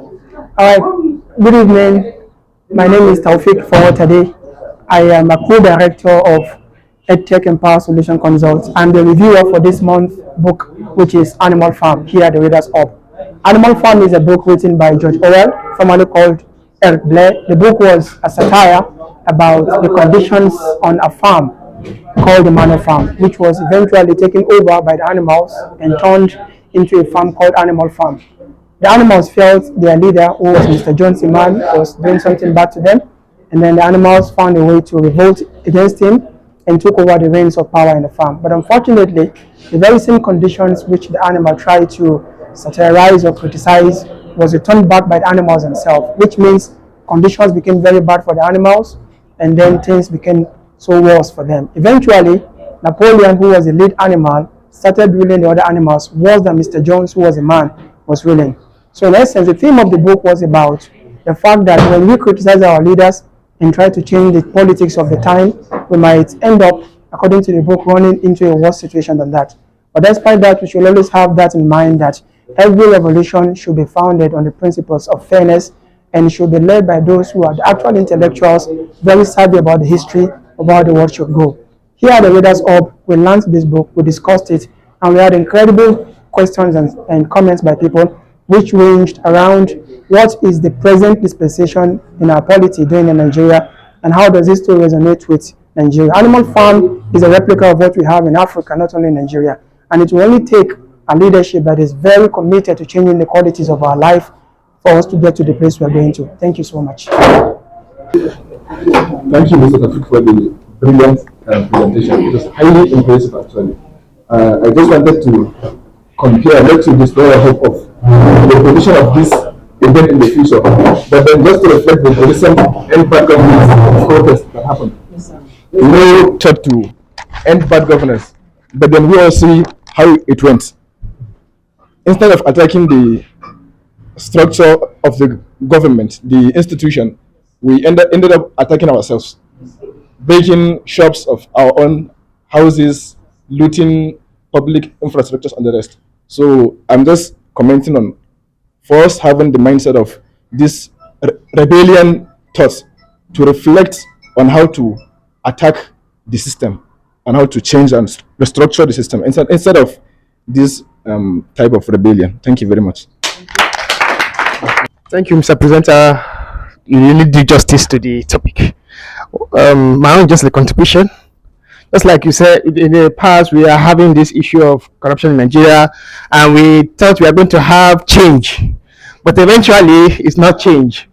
All right, good evening. My name is Taofeek Fowotade. I am a co-director of EdTech and Power Solution Consult. I'm the reviewer for this month's book, which is Animal Farm, here at the Reader's Hub. Animal Farm is a book written by George Orwell, formerly called Eric Blair. The book was a satire about the conditions on a farm called the Manor Farm, which was eventually taken over by the animals and turned into a farm called Animal Farm. The animals felt their leader, who was Mr. John Seaman, was doing something bad to them, and then the animals found a way to revolt against him and took over the reins of power in the farm. But unfortunately, the very same conditions which the animal tried to satirize or criticize was returned back by the animals themselves, which means conditions became very bad for the animals, and then things became so worse for them. Eventually, Napoleon, who was the lead animal, started ruling the other animals worse than Mr. Jones, who was a man, was ruling. So in essence, the theme of the book was about the fact that when we criticize our leaders and try to change the politics of the time, we might end up, according to the book, running into a worse situation than that. But despite that, we should always have that in mind, that every revolution should be founded on the principles of fairness and should be led by those who are the actual intellectuals, very savvy about the history, about the world should go. Here at the Reader's Hub, we launched this book, we discussed it, and we had incredible questions and comments by people, which ranged around what is the present dispensation in our polity doing in Nigeria, and how does this still resonate with Nigeria. Animal Farm is a replica of what we have in Africa, not only in Nigeria, and it will only take a leadership that is very committed to changing the qualities of our life for us to get to the place we are going to. Thank you so much. Thank you, Mr. Taofeek, for the brilliant presentation. It was highly impressive, actually. I just wanted to compare, let you destroy a hope of the position of this event in the future, but then just to reflect the recent end bad governance protest that happened. No thought to end bad governance, but then we all see how it went. Instead of attacking the structure of the government, the institution, we ended up attacking ourselves, breaking shops of our own houses, looting public infrastructures and the rest. So I'm just commenting on first having the mindset of this rebellion thoughts to reflect on how to attack the system and how to change and restructure the system instead of this type of rebellion. Thank you very much. Thank you, Mr. Presenter. You really did justice to the topic. My own just a contribution. Just like you said, in the past, we are having this issue of corruption in Nigeria, and we thought we are going to have change. But eventually, it's not change.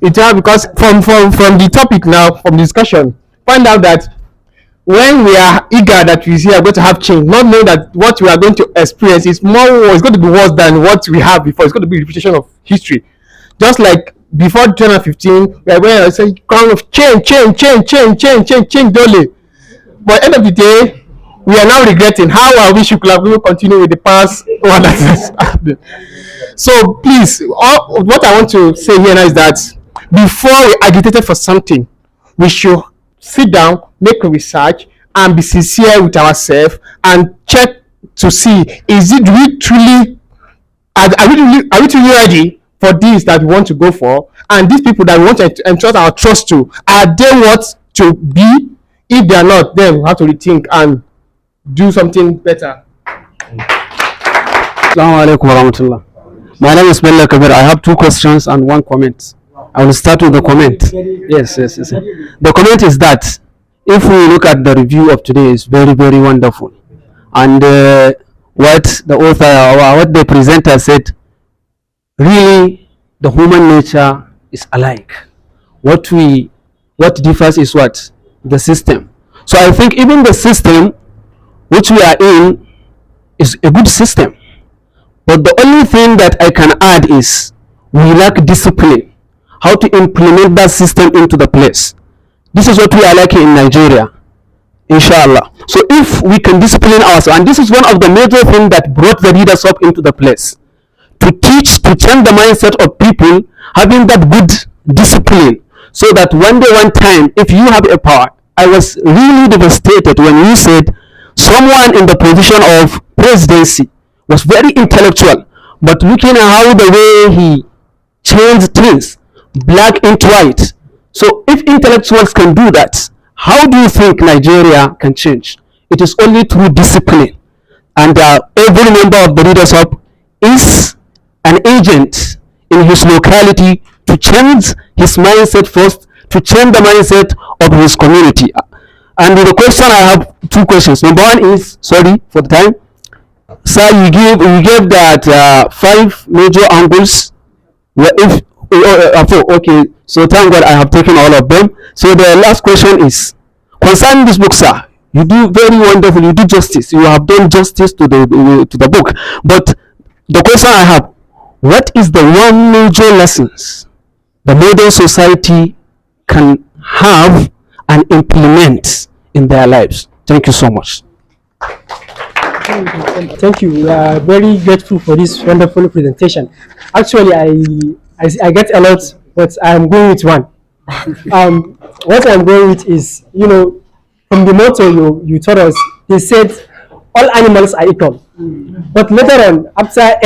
It's because from the topic now, from the discussion, find out that when we are eager that we are going to have change, not knowing that what we are going to experience is it's going to be worse than what we have before. It's going to be a repetition of history. Just like before 2015, we are going to say, crown of change, dole. But at the end of the day, we are now regretting how I wish we could have continued with the past one that has happened. So please, what I want to say here now is that before we agitated for something, we should sit down, make a research, and be sincere with ourselves and check to see, are we truly ready for this that we want to go for? And these people that we want to entrust our trust to, are they what to be? If they are not, then we have to rethink and do something better. Assalamu alaikum warahmatullah. My name is Bello Kabir. I have two questions and one comment. I will start with the comment. Yes. The comment is that if we look at the review of today, is very, very wonderful. And what the author or what the presenter said, really the human nature is alike. What differs is what? The system. So I think even the system which we are in is a good system. But the only thing that I can add is we lack discipline. How to implement that system into the place. This is what we are lacking in Nigeria. Inshallah. So if we can discipline ourselves, and this is one of the major things that brought the leaders up into the place, to change the mindset of people, having that good discipline, so that one time, if you have a power, I was really devastated when you said someone in the position of presidency was very intellectual, but looking at how the way he change things, black into white. So if intellectuals can do that, how do you think Nigeria can change? It is only through discipline. And every member of the Leaders Hub is an agent in his locality to change his mindset first, to change the mindset of his community. And the question, I have two questions. Number one is, sorry for the time, sir, you gave that 5 major angles. Where if okay, so thank God I have taken all of them. So the last question is concerning this book, sir. You do very wonderful. You do justice. You have done justice to the book. But the question I have: what is the one major lessons the modern society can have and implement in their lives? Thank you so much. Thank you. We are very grateful for this wonderful presentation. Actually, I get a lot, but I'm going with one. What I'm going with is, from the motto you taught us, they said all animals are equal. But later on, after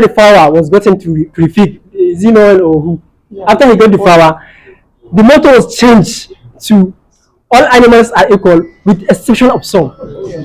the flower was gotten to Taofeek, is he Noel or who? After he got the flower, the motto was changed to all animals are equal with exception of some.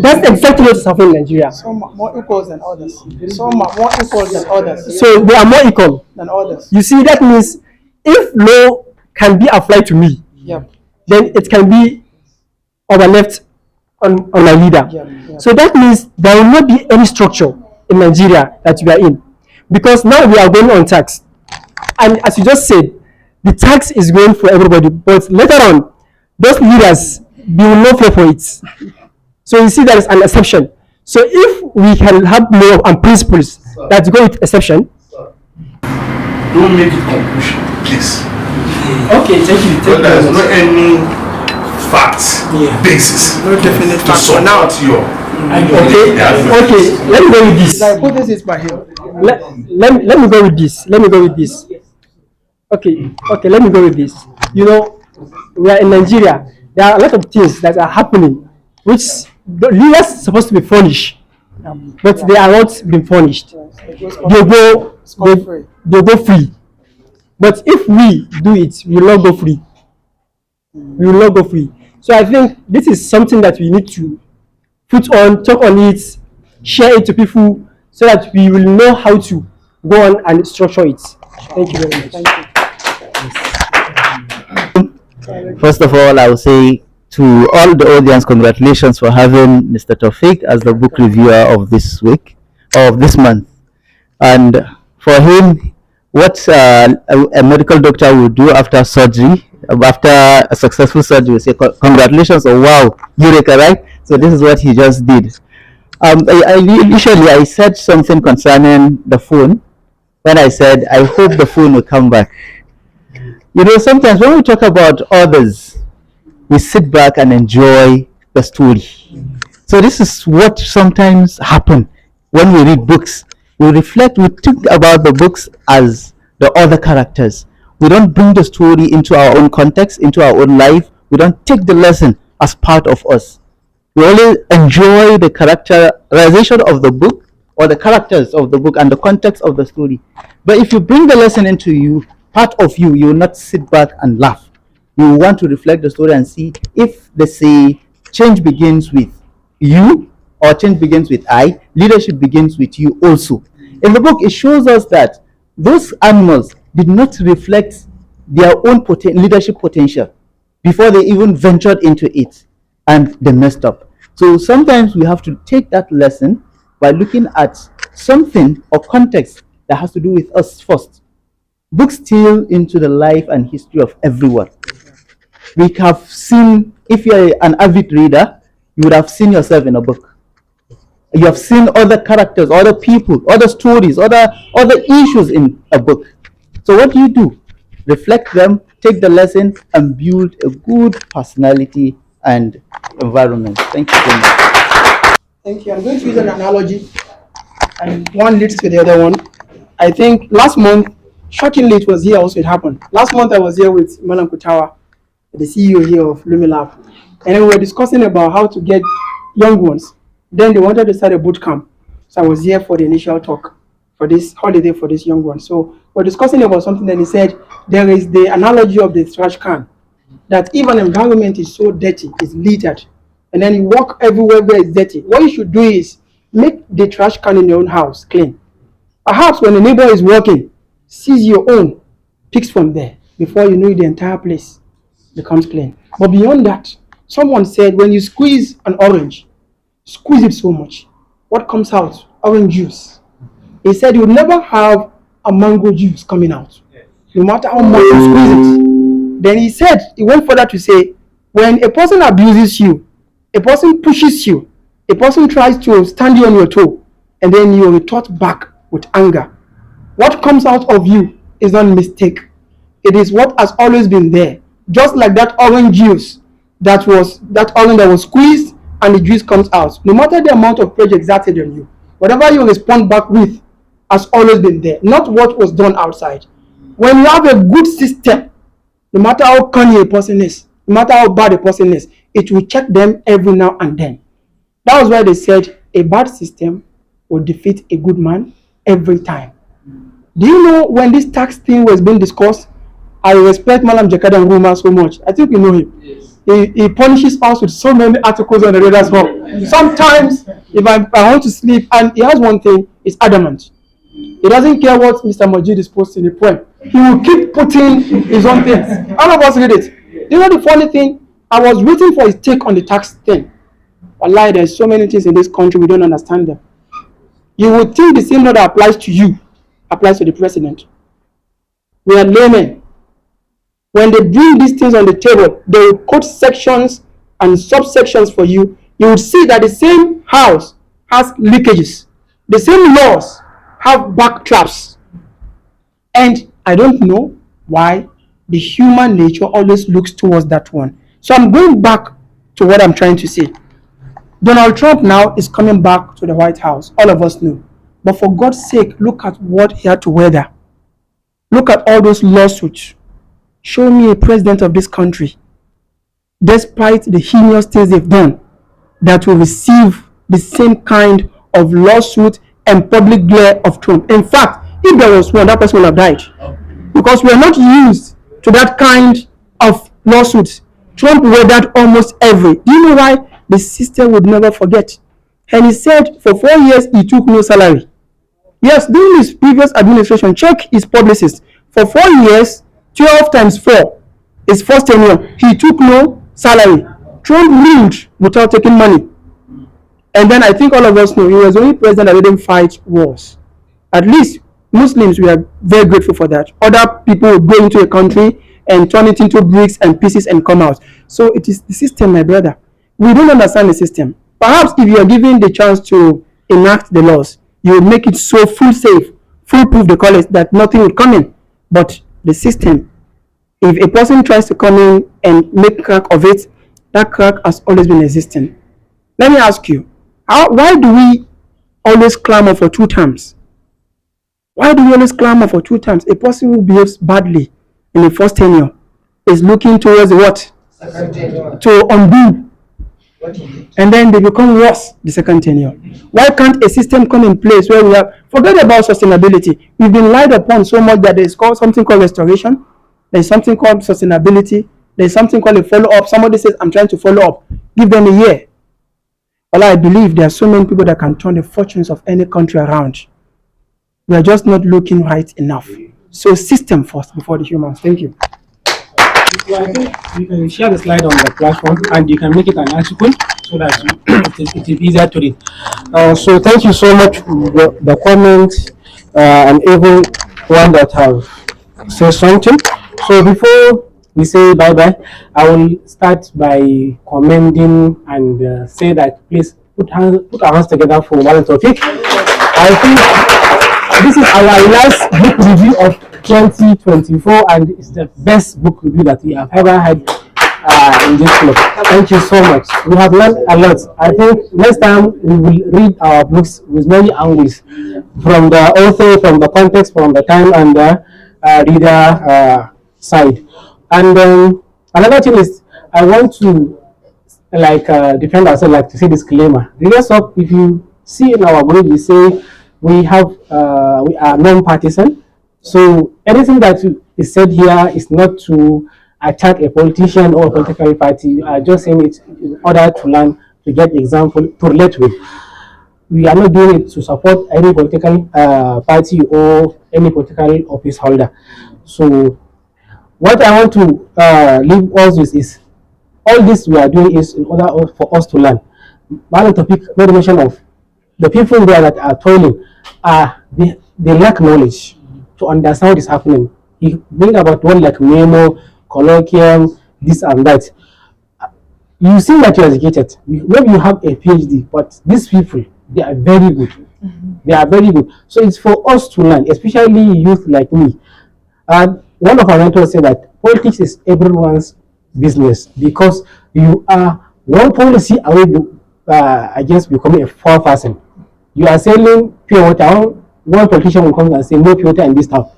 That's exactly what is happening in Nigeria. Some are more equal than others. Some are more equal than others. So they are more equal than others. You see, that means if law can be applied to me, then it can be overleft on my leader. So that means there will not be any structure in Nigeria that we are in. Because now we are going on tax. And as you just said, the tax is going for everybody. But later on, those leaders, they will not pay for it. So you see, there is an exception. So if we can have law and principles that go with exception. Don't make it conclusion, please. Okay, thank you. But there's no any facts, basis, no definite to support your. Okay, let me go with this. Like, put this by him. Let me go with this. Okay, let me go with this. We are in Nigeria. There are a lot of things that are happening which the leaders are supposed to be punished, but they are not being punished. They go free. But if we do it, we will not go free. So I think this is something that we need to talk on it, share it to people, so that we will know how to go on and structure it. Thank you very much. First of all, I will say to all the audience, congratulations for having Mr. Taofeek as the book reviewer of this week, of this month. And for him, what a medical doctor will do after surgery, after a successful surgery, will say, congratulations, or wow, eureka, right? So this is what he just did. Initially, I said something concerning the phone, when I said, I hope the phone will come back. Sometimes when we talk about others, we sit back and enjoy the story. So this is what sometimes happens when we read books. We reflect, we think about the books as the other characters. We don't bring the story into our own context, into our own life. We don't take the lesson as part of us. We only enjoy the characterization of the book, or the characters of the book and the context of the story. But if you bring the lesson into you, part of you, you will not sit back and laugh. You want to reflect the story and see if they say change begins with you, or change begins with I, leadership begins with you also. In the book, it shows us that those animals did not reflect their own leadership potential before they even ventured into it, and they messed up. So sometimes we have to take that lesson by looking at something or context that has to do with us first. Books steal into the life and history of everyone. We have seen, if you're an avid reader, you would have seen yourself in a book. You have seen other characters, other people, other stories, other issues in a book. So what do? Reflect them, take the lesson, and build a good personality and environment. Thank you so much. Thank you. I'm going to use an analogy, and one leads to the other one. I think last month, shockingly, it was here also, it happened. Last month I was here with Malam Kutawa, the CEO here of Lumilab, and we were discussing about how to get young ones. Then they wanted to start a boot camp. So I was here for the initial talk for this holiday for this young one. So we're discussing about something that he said there is the analogy of the trash can, that if an environment is so dirty, it's littered, and then you walk everywhere where it's dirty, what you should do is make the trash can in your own house clean. Perhaps when a neighbor is walking, sees your own, picks from there, before you know it, the entire place becomes clean. But beyond that, someone said when you squeeze an orange, squeeze it so much, what comes out? Orange juice. He said you would never have a mango juice coming out, no matter how much you squeeze it. Then he said, he went further to say, when a person abuses you, a person pushes you, a person tries to stand you on your toe, and then you retort back with anger, what comes out of you is not a mistake. It is what has always been there. Just like that orange juice, that orange that was squeezed and the juice comes out. No matter the amount of pressure exerted on you, whatever you respond back with has always been there, not what was done outside. When you have a good system, no matter how cunning a person is, no matter how bad a person is, it will check them every now and then. That was why they said a bad system will defeat a good man every time. Do you know when this tax thing was being discussed? I respect Malam Jakada Nkrumah so much. I think you know him. Yes. He punishes us with so many articles on the road as well. Sometimes, if I want to sleep, and he has one thing, it's adamant. He doesn't care what Mr. Majid is posting in the poem. He will keep putting his own things. All of us read it. You know the funny thing? I was waiting for his take on the tax thing. Wallahi, there's so many things in this country we don't understand them. You would think the same law that applies to you applies to the president. We are laymen. When they bring these things on the table, they will quote sections and subsections for you. You will see that the same house has leakages. The same laws have backtraps. And I don't know why the human nature always looks towards that one. So I'm going back to what I'm trying to say. Donald Trump now is coming back to the White House. All of us know. But for God's sake, look at what he had to weather. Look at all those lawsuits. Show me a president of this country, despite the heinous things they've done, that will receive the same kind of lawsuit and public glare of Trump. In fact, if there was one, that person would have died. Because we are not used to that kind of lawsuits. Trump weathered almost every. Do you know why? The system would never forget. And he said for 4 years he took no salary. Yes, during his previous administration, check his publicist. For 4 years, 12 times 4 is first tenure. He took no salary. Trump ruled without taking money. And then I think all of us know he was the only president that didn't fight wars. At least Muslims, we are very grateful for that. Other people would go into a country and turn it into bricks and pieces and come out. So it is the system, my brother. We don't understand the system. Perhaps if you are given the chance to enact the laws, you will make it so foolproof, they call it, that nothing will come in. But the system, if a person tries to come in and make crack of it, that crack has always been existing. Let me ask you, why do we always clamor for 2 terms? Why do we always clamor for 2 terms? A person who behaves badly in the first tenure is looking towards what? To undo. And then they become worse the second tenure. Why can't a system come in place where we have, forget about sustainability. We've been lied upon so much that there's something called restoration, there's something called sustainability, there's something called a follow-up. Somebody says, I'm trying to follow up. Give them a year. Well, I believe there are so many people that can turn the fortunes of any country around. We are just not looking right enough. So system first before the humans. Thank you. So I think you can share the slide on the platform and you can make it an article so that it is easier to read. So thank you so much for the comments and everyone that have said something. So before we say bye-bye, I will start by commending and say that please put our hands together for Malam Taofeek. I think this is our last book review of 2024 and it's the best book review that we have ever had in this club. Thank you so much. We have learned a lot. I think next time we will read our books with many angles, from the author, from the context, from the time and the reader side. And another thing is, I want to defend ourselves, like to say disclaimer. Regardless of if you see in our group, we say we are non-partisan. So anything that is said here is not to attack a politician or a political party. We are just saying it in order to learn, to get example, to relate with. We are not doing it to support any political party or any political office holder. So what I want to leave us with is all this we are doing is in order for us to learn. One topic, very mention of the people there that are toiling, they lack knowledge to understand what is happening. You bring about one like memo, colloquium, this and that. You see that you're educated. Maybe you have a PhD, but these people, they are very good. They are very good. So it's for us to learn, especially youth like me. One of our mentors said that politics is everyone's business because you are one policy away, against becoming a poor person. You are selling pure water. One politician will come and say no pure water in this town.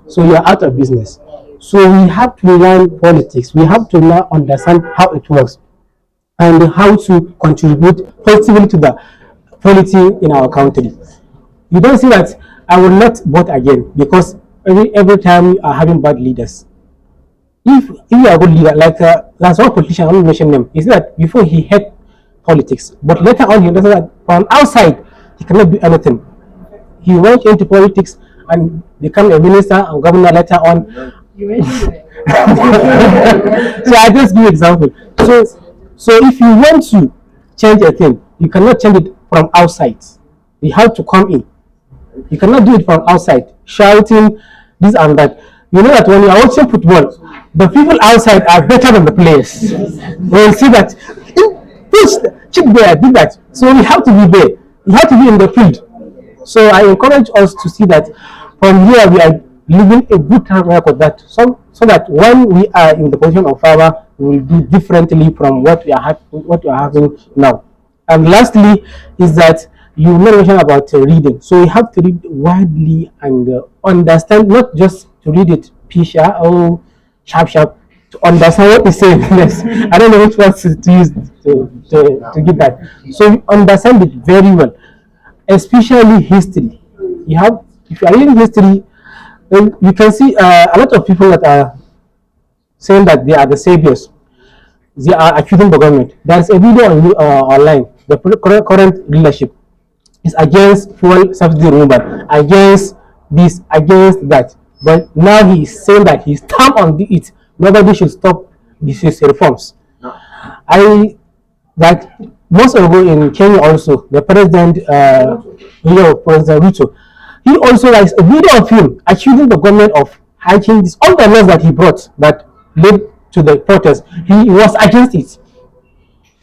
So you are out of business. So we have to learn politics. We have to now understand how it works and how to contribute positively to the polity in our country. You don't see that I will not vote again because every time you are having bad leaders. If you are a good leader, like last one politician, I won't mention him, he said that before he had politics, but later on he understood that from outside he cannot do anything. He went into politics and became a minister and governor later on. So I just give you example. So if you want to change a thing, you cannot change it from outside. You have to come in. You cannot do it from outside, shouting this and that. You know that when you are watching football, the people outside are better than the players. They will see that push, chip there, do that. So we have to be there. We have to be in the field. So I encourage us to see that from here we are living a good track record that so that when we are in the position of power, we will do differently from what we are having now. And lastly, is that you mentioned about reading. So we have to read widely and understand, not just to read it pisha or sharp, to understand what is saying. Yes. I don't know which words to use to give that. So we understand it very well, especially history. If you are reading history, then you can see a lot of people that are saying that they are the saviors. They are accusing the government. There's a video online. The current leadership is against fuel subsidy removal, against this, against that. But now he is saying that he stamped on it. Nobody should stop these reforms. That months ago in Kenya also, the president, President Ruto, he also has a video of him accusing the government of hiking this, all the laws that he brought that led to the protest. He was against it.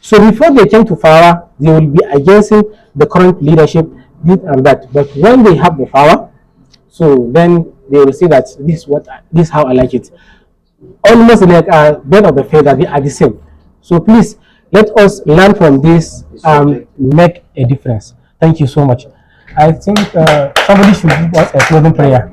So before they came to power, they will be against the current leadership, this and that. But when they have the power, so then they will say that this is how I like it. Almost like a bird of the feather, they are the same. So please let us learn from this and make a difference. Thank you so much. I think somebody should give us a closing prayer.